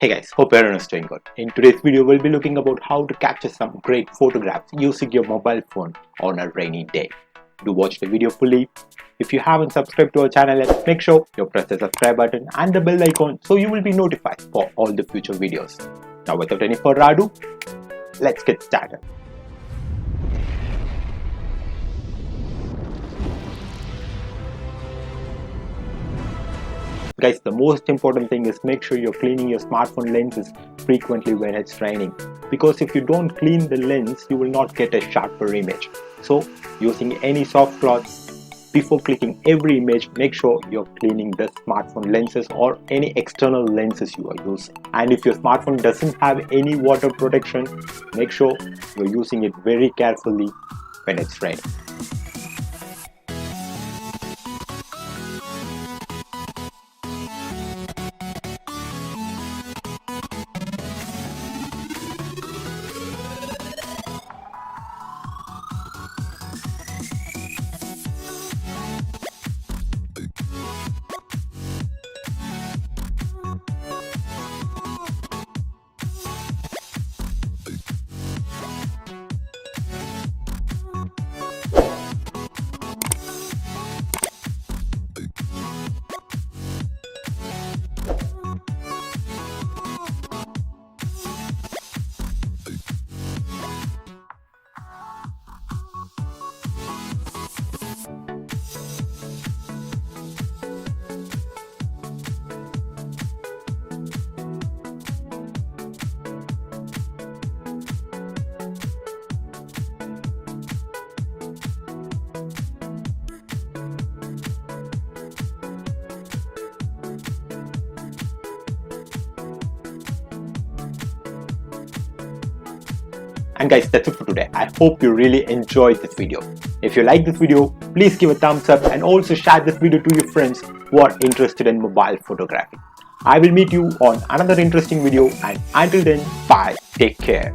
Hey guys, hope everyone is doing good. In today's video, we'll be looking about how to capture some great photographs using your mobile phone on a rainy day. Do watch the video fully. If you haven't subscribed to our channel yet, make sure you press the subscribe button and the bell icon so you will be notified for all the future videos. Now without any further ado, let's get started. Guys, the most important thing is make sure you're cleaning your smartphone lenses frequently when it's raining, because if you don't clean the lens, you will not get a sharper image. So using any soft cloth, before clicking every image, make sure you're cleaning the smartphone lenses or any external lenses you are using. And if your smartphone doesn't have any water protection, make sure you're using it very carefully when it's raining. And guys, that's it for today. I hope you really enjoyed this video. If you like this video, please give a thumbs up and also share this video to your friends who are interested in mobile photography. I will meet you on another interesting video, and until then, bye, take care.